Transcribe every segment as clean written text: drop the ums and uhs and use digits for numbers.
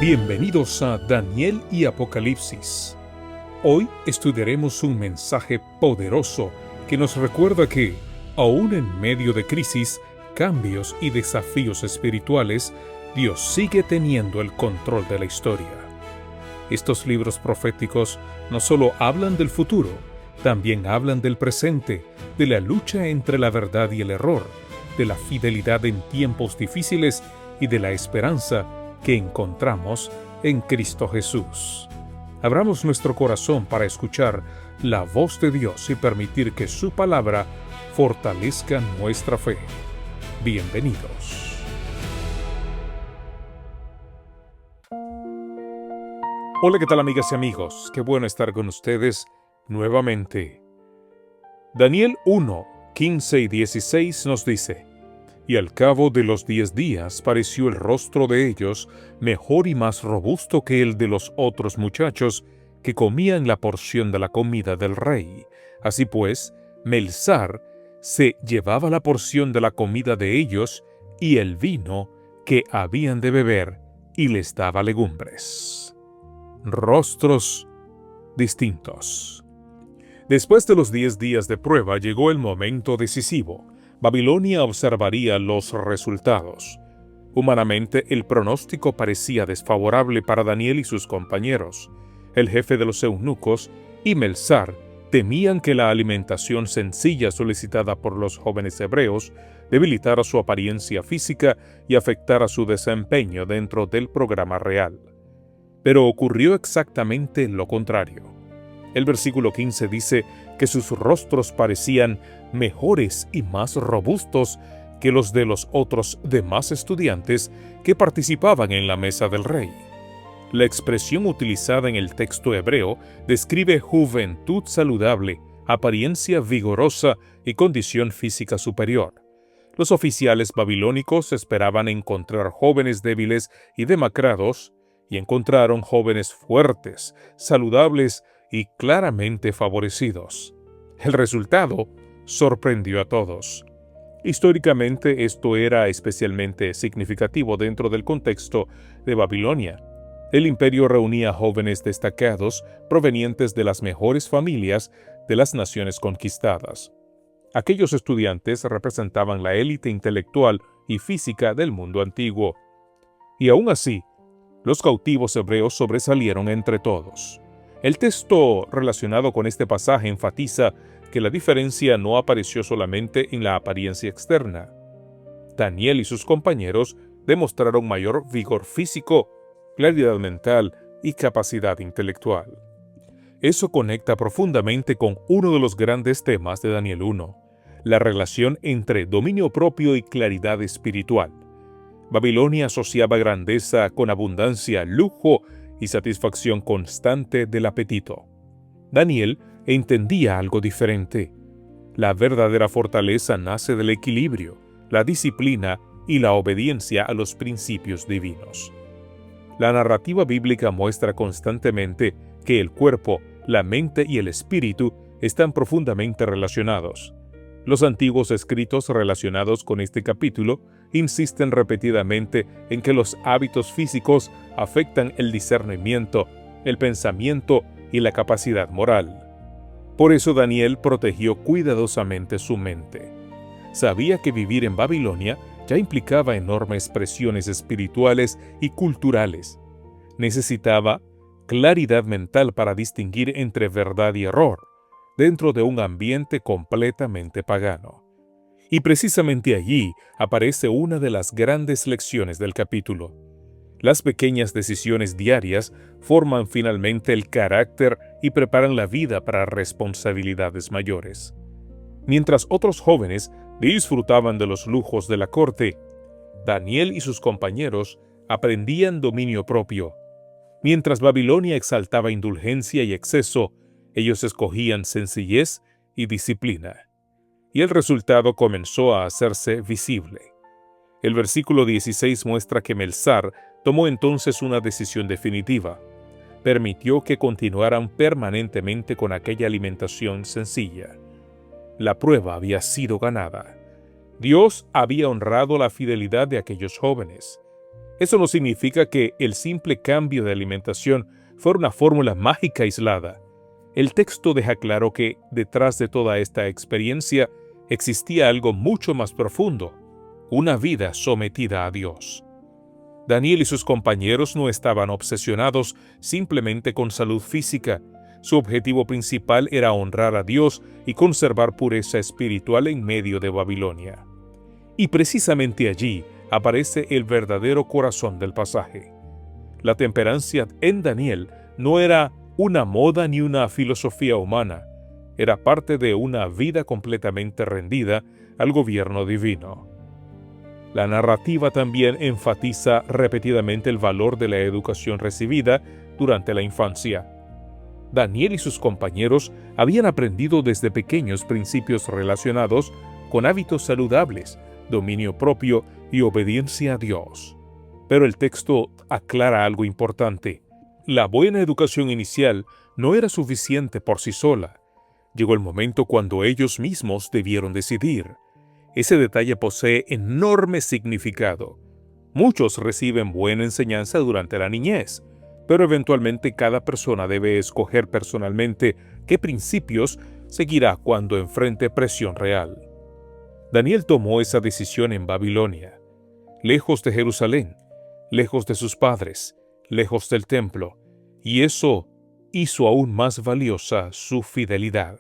Bienvenidos a Daniel y Apocalipsis. Hoy estudiaremos un mensaje poderoso que nos recuerda que, aún en medio de crisis, cambios y desafíos espirituales, Dios sigue teniendo el control de la historia. Estos libros proféticos no solo hablan del futuro, también hablan del presente, de la lucha entre la verdad y el error, de la fidelidad en tiempos difíciles y de la esperanza que encontramos en Cristo Jesús. Abramos nuestro corazón para escuchar la voz de Dios y permitir que su palabra fortalezca nuestra fe. Bienvenidos. Hola, ¿qué tal, amigas y amigos? Qué bueno estar con ustedes nuevamente. Daniel 1, 15 y 16 nos dice: Y al cabo de los 10 días pareció el rostro de ellos mejor y más robusto que el de los otros muchachos que comían la porción de la comida del rey. Así pues, Melzar se llevaba la porción de la comida de ellos y el vino que habían de beber, y les daba legumbres. Rostros distintos. Después de los 10 días de prueba llegó el momento decisivo. Babilonia observaría los resultados. Humanamente, el pronóstico parecía desfavorable para Daniel y sus compañeros. El jefe de los eunucos y Melzar temían que la alimentación sencilla solicitada por los jóvenes hebreos debilitara su apariencia física y afectara su desempeño dentro del programa real. Pero ocurrió exactamente lo contrario. El versículo 15 dice que sus rostros parecían mejores y más robustos que los de los otros demás estudiantes que participaban en la mesa del rey. La expresión utilizada en el texto hebreo describe juventud saludable, apariencia vigorosa y condición física superior. Los oficiales babilónicos esperaban encontrar jóvenes débiles y demacrados, y encontraron jóvenes fuertes, saludables y claramente favorecidos. El resultado sorprendió a todos. Históricamente, esto era especialmente significativo dentro del contexto de Babilonia. El imperio reunía jóvenes destacados provenientes de las mejores familias de las naciones conquistadas. Aquellos estudiantes representaban la élite intelectual y física del mundo antiguo. Y aún así, los cautivos hebreos sobresalieron entre todos. El texto relacionado con este pasaje enfatiza que la diferencia no apareció solamente en la apariencia externa. Daniel y sus compañeros demostraron mayor vigor físico, claridad mental y capacidad intelectual. Eso conecta profundamente con uno de los grandes temas de Daniel 1, la relación entre dominio propio y claridad espiritual. Babilonia asociaba grandeza con abundancia, lujo y satisfacción constante del apetito. Daniel entendía algo diferente. La verdadera fortaleza nace del equilibrio, la disciplina y la obediencia a los principios divinos. La narrativa bíblica muestra constantemente que el cuerpo, la mente y el espíritu están profundamente relacionados. Los antiguos escritos relacionados con este capítulo insisten repetidamente en que los hábitos físicos afectan el discernimiento, el pensamiento y la capacidad moral. Por eso Daniel protegió cuidadosamente su mente. Sabía que vivir en Babilonia ya implicaba enormes presiones espirituales y culturales. Necesitaba claridad mental para distinguir entre verdad y error, dentro de un ambiente completamente pagano. Y precisamente allí aparece una de las grandes lecciones del capítulo. Las pequeñas decisiones diarias forman finalmente el carácter y preparan la vida para responsabilidades mayores. Mientras otros jóvenes disfrutaban de los lujos de la corte, Daniel y sus compañeros aprendían dominio propio. Mientras Babilonia exaltaba indulgencia y exceso, ellos escogían sencillez y disciplina. Y el resultado comenzó a hacerse visible. El versículo 16 muestra que Melzar tomó entonces una decisión definitiva. Permitió que continuaran permanentemente con aquella alimentación sencilla. La prueba había sido ganada. Dios había honrado la fidelidad de aquellos jóvenes. Eso no significa que el simple cambio de alimentación fuera una fórmula mágica aislada. El texto deja claro que detrás de toda esta experiencia existía algo mucho más profundo, una vida sometida a Dios. Daniel y sus compañeros no estaban obsesionados simplemente con salud física. Su objetivo principal era honrar a Dios y conservar pureza espiritual en medio de Babilonia. Y precisamente allí aparece el verdadero corazón del pasaje. La temperancia en Daniel no era una moda ni una filosofía humana, era parte de una vida completamente rendida al gobierno divino. La narrativa también enfatiza repetidamente el valor de la educación recibida durante la infancia. Daniel y sus compañeros habían aprendido desde pequeños principios relacionados con hábitos saludables, dominio propio y obediencia a Dios. Pero el texto aclara algo importante. La buena educación inicial no era suficiente por sí sola. Llegó el momento cuando ellos mismos debieron decidir. Ese detalle posee enorme significado. Muchos reciben buena enseñanza durante la niñez, pero eventualmente cada persona debe escoger personalmente qué principios seguirá cuando enfrente presión real. Daniel tomó esa decisión en Babilonia, lejos de Jerusalén, lejos de sus padres, lejos del templo, y eso hizo aún más valiosa su fidelidad.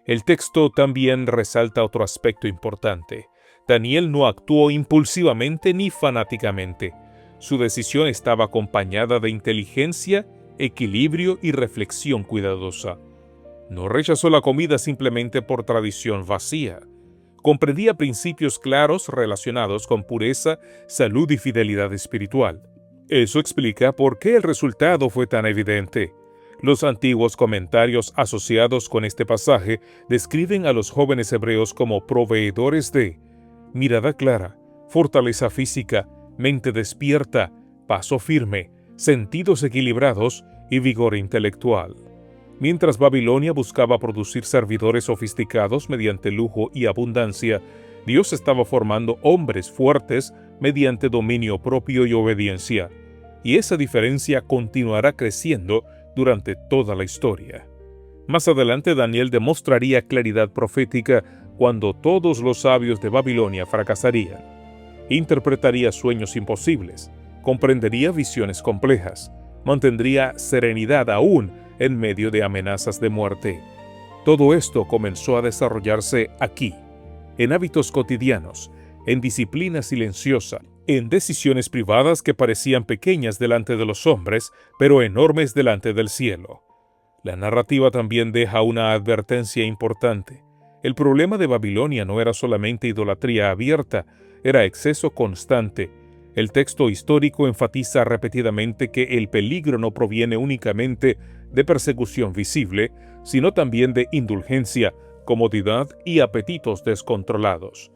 El texto también resalta otro aspecto importante. Daniel no actuó impulsivamente ni fanáticamente. Su decisión estaba acompañada de inteligencia, equilibrio y reflexión cuidadosa. No rechazó la comida simplemente por tradición vacía. Comprendía principios claros relacionados con pureza, salud y fidelidad espiritual. Eso explica por qué el resultado fue tan evidente. Los antiguos comentarios asociados con este pasaje describen a los jóvenes hebreos como proveedores de mirada clara, fortaleza física, mente despierta, paso firme, sentidos equilibrados y vigor intelectual. Mientras Babilonia buscaba producir servidores sofisticados mediante lujo y abundancia, Dios estaba formando hombres fuertes mediante dominio propio y obediencia. Y esa diferencia continuará creciendo durante toda la historia. Más adelante Daniel demostraría claridad profética cuando todos los sabios de Babilonia fracasarían. Interpretaría sueños imposibles, comprendería visiones complejas, mantendría serenidad aún en medio de amenazas de muerte. Todo esto comenzó a desarrollarse aquí, en hábitos cotidianos, en disciplina silenciosa, en decisiones privadas que parecían pequeñas delante de los hombres, pero enormes delante del cielo. La narrativa también deja una advertencia importante. El problema de Babilonia no era solamente idolatría abierta, era exceso constante. El texto histórico enfatiza repetidamente que el peligro no proviene únicamente de persecución visible, sino también de indulgencia, comodidad y apetitos descontrolados.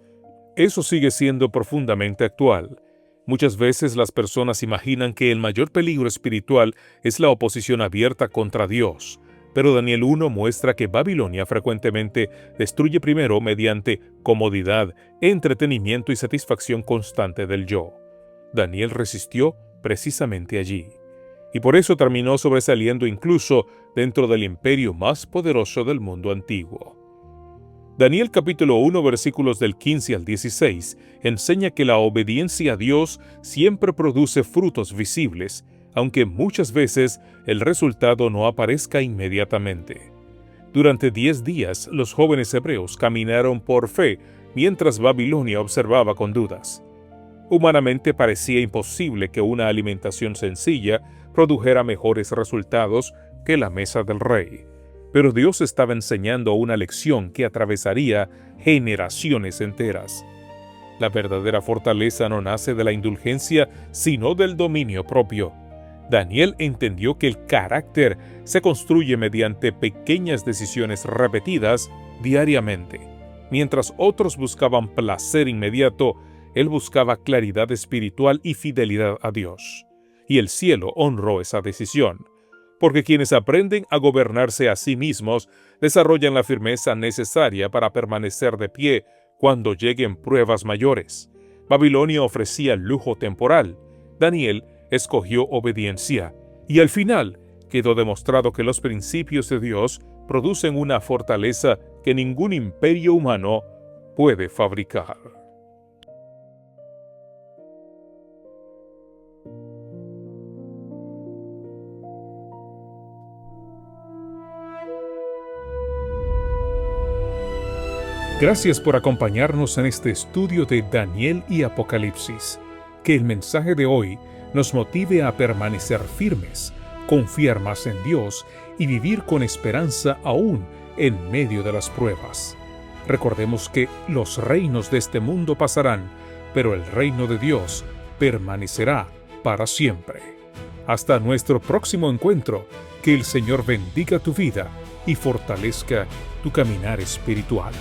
Eso sigue siendo profundamente actual. Muchas veces las personas imaginan que el mayor peligro espiritual es la oposición abierta contra Dios, pero Daniel 1 muestra que Babilonia frecuentemente destruye primero mediante comodidad, entretenimiento y satisfacción constante del yo. Daniel resistió precisamente allí, y por eso terminó sobresaliendo incluso dentro del imperio más poderoso del mundo antiguo. Daniel capítulo 1 versículos del 15 al 16 enseña que la obediencia a Dios siempre produce frutos visibles, aunque muchas veces el resultado no aparezca inmediatamente. Durante 10 días los jóvenes hebreos caminaron por fe mientras Babilonia observaba con dudas. Humanamente parecía imposible que una alimentación sencilla produjera mejores resultados que la mesa del rey. Pero Dios estaba enseñando una lección que atravesaría generaciones enteras. La verdadera fortaleza no nace de la indulgencia, sino del dominio propio. Daniel entendió que el carácter se construye mediante pequeñas decisiones repetidas diariamente. Mientras otros buscaban placer inmediato, él buscaba claridad espiritual y fidelidad a Dios. Y el cielo honró esa decisión. Porque quienes aprenden a gobernarse a sí mismos desarrollan la firmeza necesaria para permanecer de pie cuando lleguen pruebas mayores. Babilonia ofrecía lujo temporal. Daniel escogió obediencia. Y al final quedó demostrado que los principios de Dios producen una fortaleza que ningún imperio humano puede fabricar. Gracias por acompañarnos en este estudio de Daniel y Apocalipsis. Que el mensaje de hoy nos motive a permanecer firmes, confiar más en Dios y vivir con esperanza aún en medio de las pruebas. Recordemos que los reinos de este mundo pasarán, pero el reino de Dios permanecerá para siempre. Hasta nuestro próximo encuentro, que el Señor bendiga tu vida y fortalezca tu caminar espiritual.